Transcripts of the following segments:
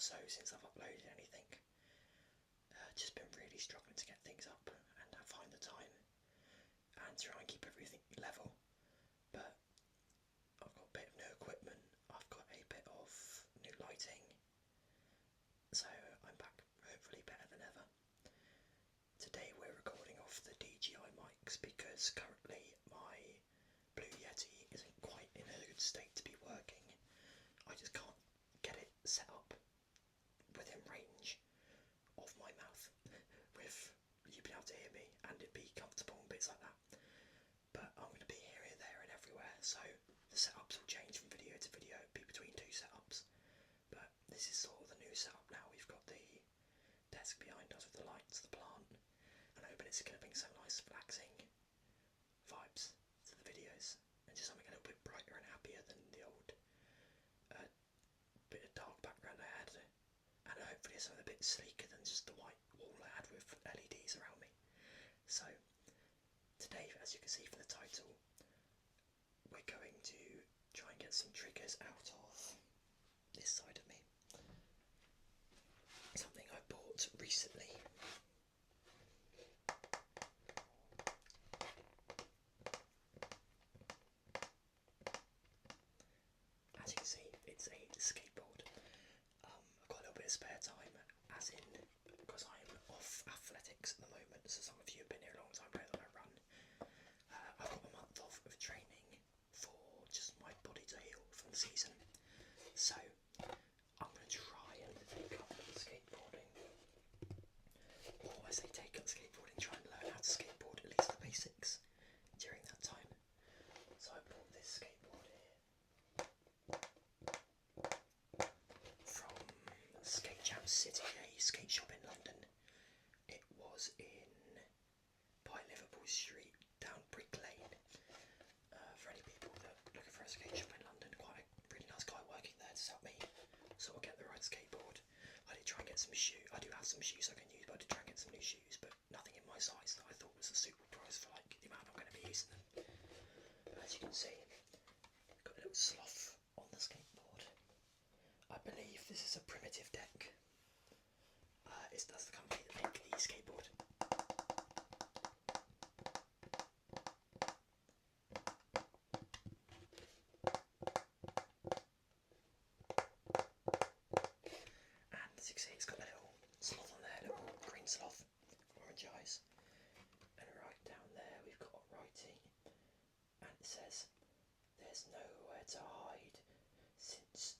so since I've uploaded anything. Just been really struggling to get things up and find the time and try and keep everything level. But I've got a bit of new equipment, I've got a bit of new lighting, so I'm back hopefully better than ever. Today we're recording off the DJI mics because currently my Blue Yeti isn't quite in a good state to be working. I just can't get it set up within range of my mouth with you being able to hear me and it be comfortable and bits like that. But I'm going to be here, there and everywhere, so the setups will change from video to video, be between two setups. But this is sort of the new setup now. We've got the desk behind us with the lights, the plant, and I hope it's going to bring some nice relaxing vibes to the videos and just something a little bit brighter and happier than the old bit of dark background I had, and hopefully something a bit sleeker than just the white wall I had with LEDs around me. So today, as you can see from the title, we're going to try and get some triggers out of this side of me. Something I bought recently. As you can see, it's a skateboard. I've got a little bit of spare time, as in because I'm off athletics at the moment, so some of you have been here a long time know that I run. I've got a month off of training for just my body to heal from the season, so I'm going to try and take up skateboarding, or I say take up skateboarding, try and learn how to skateboard, at least the basics, during that time. So I bought this skateboard here from Skate Jam City, a skate shop in London. It was by Liverpool Street, down Brick Lane. For any people that are looking for a skate shop in London, quite a really nice guy working there to help me sort of get the right skateboard. I did try and get some shoes. I do have some shoes I can use, but I did try and get some new shoes, but nothing in my size that I thought was a suitable price for like the amount I'm going to be using them. As you can see, got a little sloth on the skateboard. I believe this is a primitive deck. That's the company that make the skateboard. And as you can see, it's got a little sloth on there, little green sloth, orange eyes. And right down there we've got writing, and it says, "There's nowhere to hide since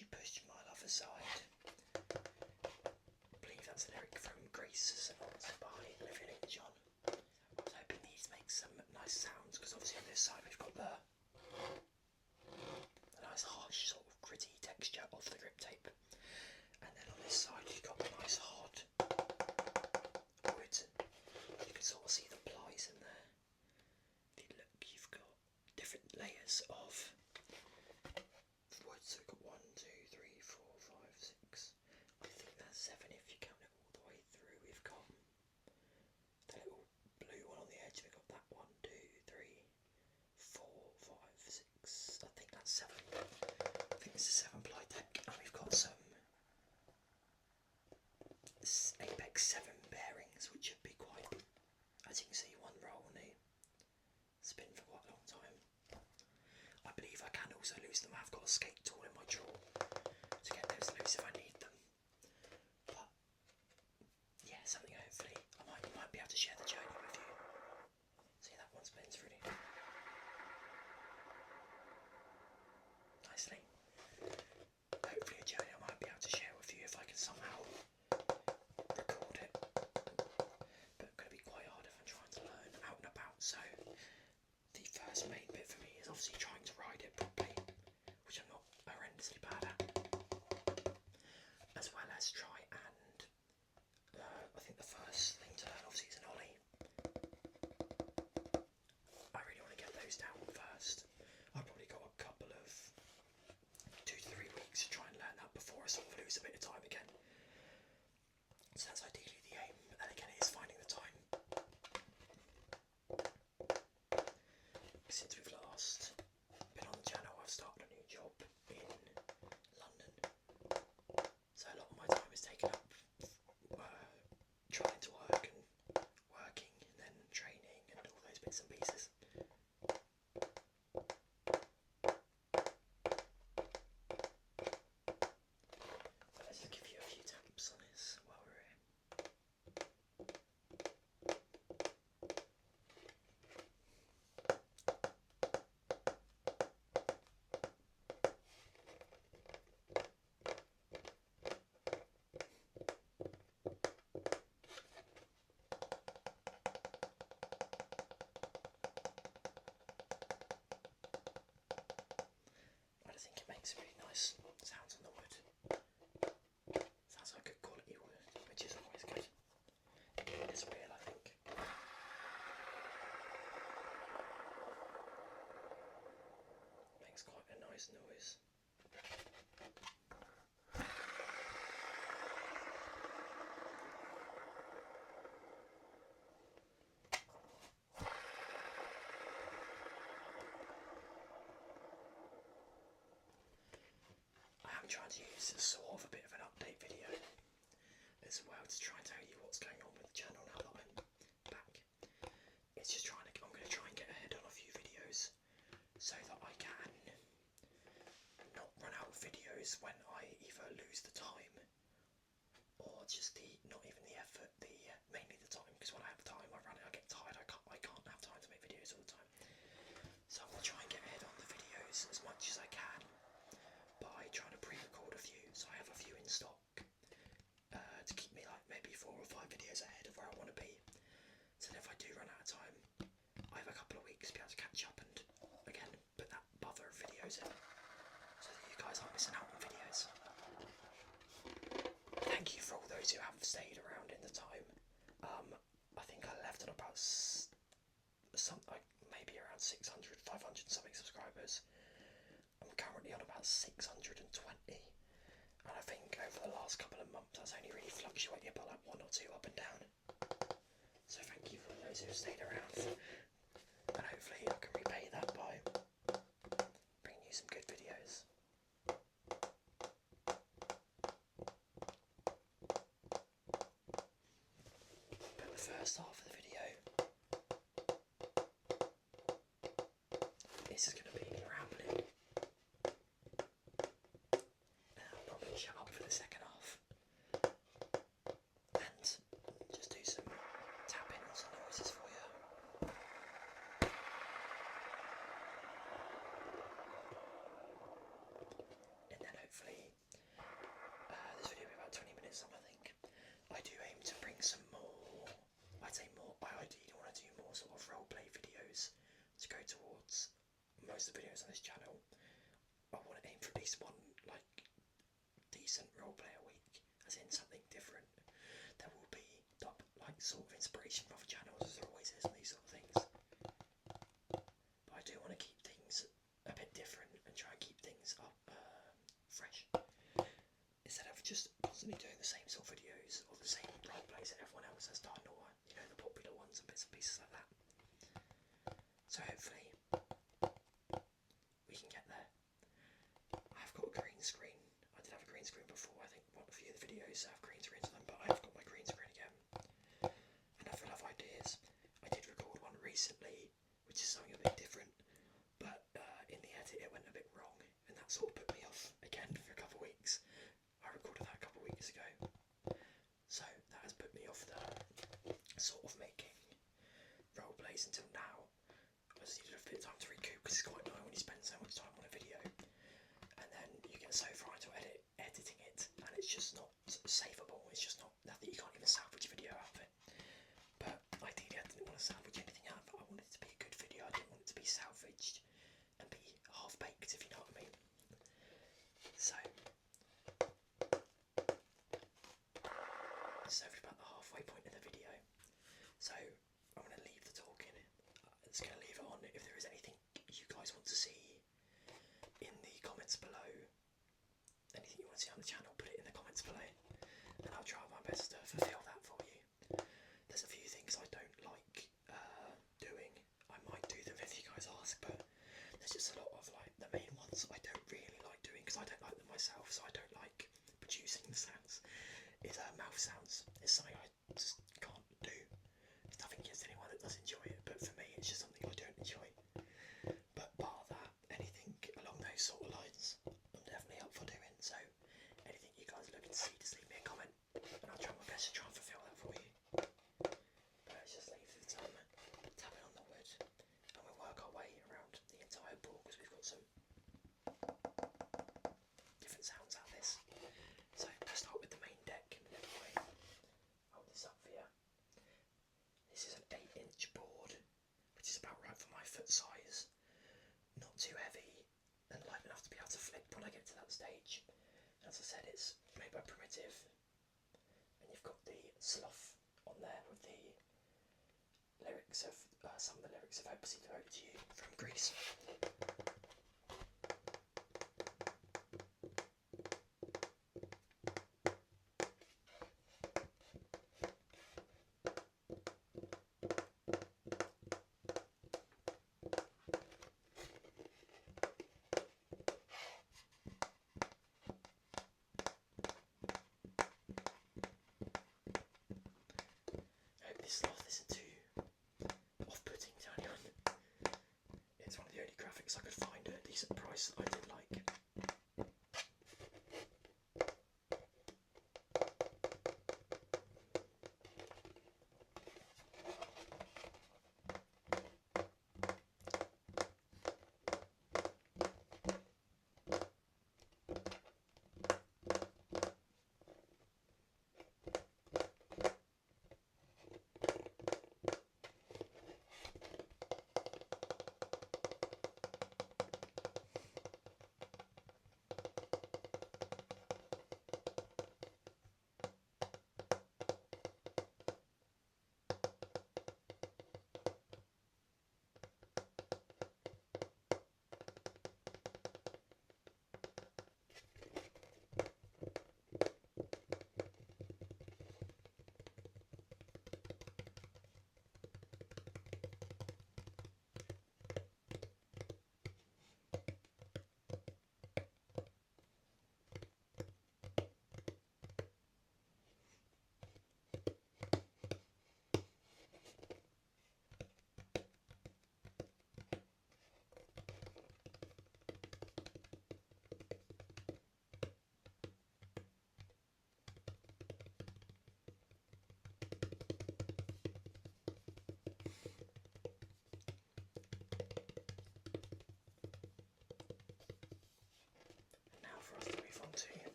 you pushed my love aside." I believe that's a lyric from Grease by Olivia Newton-John. I was hoping these make some nice sounds, because obviously on this side we've got the nice harsh sort of gritty texture of the grip tape, and then on this side you've got the nice hard wood. You can sort of see the plies in there. If you look, you've got different layers of wood, so we've got 1, 2, 3, 4, 5, 6. I think that's 7 if you count it all the way through. We've got the little blue one on the edge. We've got that 1, 2, 3, 4, 5, 6. I think that's 7. I think it's a 7-ply deck, and we've got some Apex 7 bearings, which should be quite, as you can see, one roll and they spin for quite a long time. I believe I can also lose them. I've got a skate tool in my drawer to get those loose if I need them. But yeah, something hopefully I might be able to share the journey with you. See, that one spins really nicely. Hopefully a journey I might be able to share with you if I can somehow record it. But it's going to be quite hard if I'm trying to learn out and about, so the first main bit for me is obviously trying to ride it properly, which I'm not horrendously bad at, as well as try and I think the first thing to learn obviously is an ollie. I really want to get those down first. I've probably got a couple of 2 to 3 weeks to try and learn that before I sort of lose a bit of time again. So that's ideally the aim, but then again it is finding the time. Since we've last been on the channel, I've started a new job nice sounds on the wood. Sounds like good quality wood, which is always good. It's real, I think. Makes quite a nice noise. I'm trying to use sort of a bit of an update video as well to try and tell you what's going on with the channel now that I'm back. It's just I'm going to try and get ahead on a few videos so that I can not run out of videos when I either lose the time or just not even the effort, mainly the time, because when I have time I get tired, I can't have time to make videos all the time. So I'm going to try and get ahead on the videos as much as I can by trying to pre-record a few, so I have a few in stock to keep me like maybe 4 or 5 videos ahead of where I want to be. So that if I do run out of time, I have a couple of weeks to be able to catch up and again put that bother of videos in, so that you guys aren't missing out on videos. Thank you for all those who have stayed around in the time. I think I left on about maybe around 600, 500 something subscribers. I'm currently on about 620, and I think over the last couple of months that's only really fluctuated by like 1 or 2 up and down. So thank you for those who have stayed around, and hopefully I can repay that by bringing you some good videos. But the first half of the video, this is going to be me rambling. I'll probably shut up for the second half and just do some tapping on some noises for you. And then hopefully this video will be about 20 minutes long, I think. I do aim to bring some more, I ideally want to do more sort of roleplay videos to go towards most of the videos on this channel. I want to aim for at least one like decent roleplay a week, as in something different. There will be like sort of inspiration from other channels, as there always is on these sort of things. But I do want to keep things a bit different and try and keep things up fresh, instead of just constantly doing the same sort of videos or the same roleplays that everyone else has done, or you know, the popular ones and bits and pieces like that. So hopefully we can get there. I've got a green screen. I did have a green screen before. I think a few of the videos have green screens on them, but I've got my green screen again. And I full of ideas. I did record one recently, which is something a bit different, but in the edit it went a bit wrong, and that sort of put me off again for a couple of weeks. I recorded that a couple of weeks ago, so that has put me off the sort of making roleplays until now. I just needed a bit of time to recoup, because it's quite annoying when you spend so much time on a video and then you get so far into editing it and it's just not savable. It's just nothing. You can't even salvage a video out of it. But ideally I didn't want to salvage anything out of it. I wanted it to be a good video. I didn't want it to be salvaged and be half baked, if you know what I mean. So it's over about the halfway point of the video, so I'm going to leave the talking. It's going to leave it on. If there is anything you guys want to see in the comments below, anything you want to see on the channel, put it in the comments below, and I'll try my best to fulfill that for you. There's a few things I don't like doing. I might do them if you guys ask, but there's just a lot of like the main ones I don't really like doing, because I don't like them myself, so I don't like producing the sounds. Is mouth sounds. It's something I just can't do. It's nothing against anyone that does enjoy it, but for me it's just something I don't enjoy. But bar that, anything along those sort of lines, I'm definitely up for doing. So anything you guys are looking to see, just leave me a comment, and I'll try my best to try and fulfill that for you. But let's just leave the tapping on the wood, and we'll work our way around the entire board, because we've got some different sounds out of this. So we'll start with the main deck. Anyway, hold this up for you. This is an 8-inch board, which is about right for my foot size. Not too heavy and light enough to be able to flip when I get to that stage. as I said, it's made by Primitive, and you've got the sloth on there with the lyrics of some of the lyrics of Hopelessly Devoted to You from Greece. I hope this sloth isn't too off-putting to anyone. It's one of the only graphics I could find at a decent price that I did like.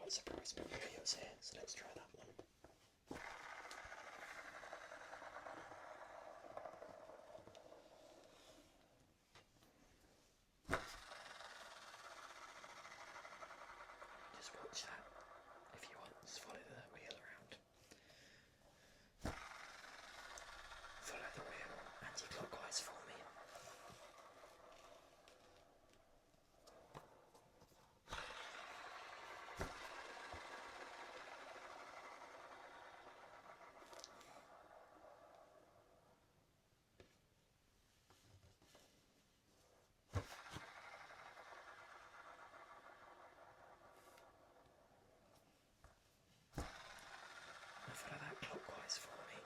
quite surprised with the wheels here, so let's try that one. Just watch that if you want, just follow the wheel around. Follow the wheel anti-clockwise for me. Follow that clockwise for me.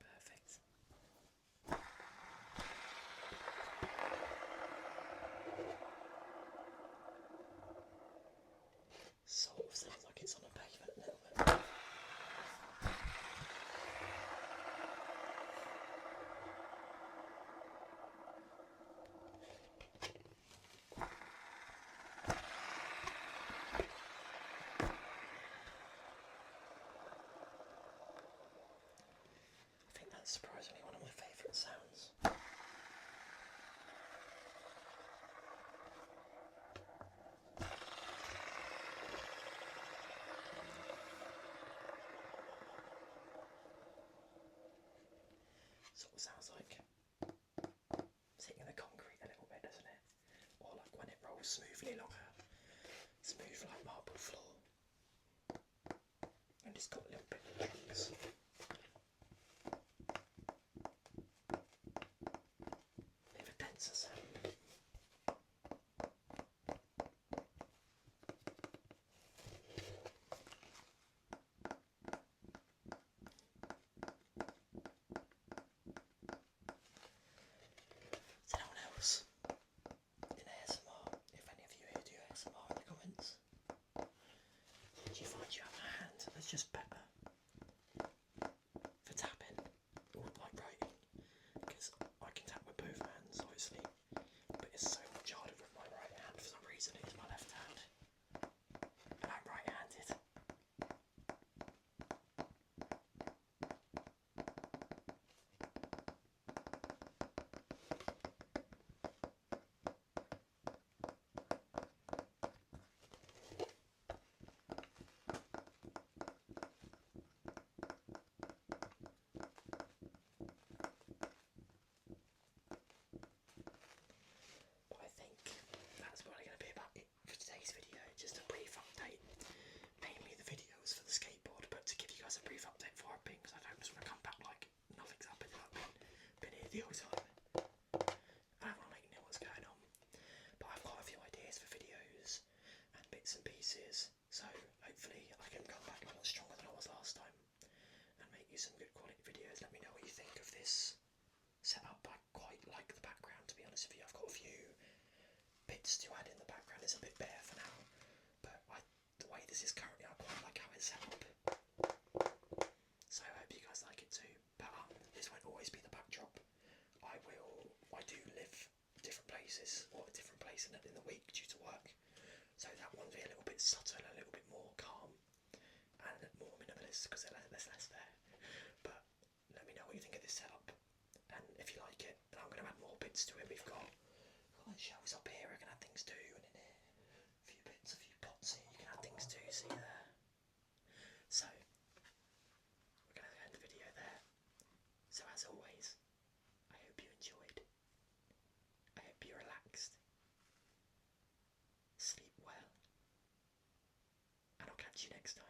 Perfect. Sort of sounds like it's on a pavement a little bit. I think that's surprisingly one of my favourite sounds. Sort of sounds like it's hitting the concrete a little bit, doesn't it? Or like when it rolls smoothly along a smooth like marble floor. And it's got a little bit of chunks. Bit of a denser sound. Is anyone else in ASMR? If any of you here do ASMR in the comments, do you find you have a hand that's just better for tapping or like writing? Because I can tap with both hands, obviously, but it's so much harder with my right hand for some reason. It's my left hand, and I'm right-handed. But I think that's probably going to be about it for today's video. Just a brief update, mainly the videos for the skateboard, but to give you guys a brief update for our because I don't just want to come back like nothing's happened. I've been here the whole time. I don't want to make you know what's going on, but I've got a few ideas for videos and bits and pieces, so hopefully I can come back a lot stronger than I was last time and make you some good quality videos. Let me know what you think of this setup. I quite like the background, to be honest with you. I've got a few bits to add in the background. It's a bit bare for now, but the way this is currently, I quite like how it's set up. So I hope you guys like it too. But this won't always be the backdrop. I do live different places, or a different place in the week due to work. So that one will be a little bit subtle, a little bit more calm, and more minimalist because there's less there. But let me know what you think of this setup, and if you like it, then I'm going to add more bits to it. We've got shelves up here I can add things to, and in here a few bits, a few pots here you can add things to, see there. So we're going to end the video there. So as always, I hope you enjoyed. I hope you relaxed. Sleep well, and I'll catch you next time.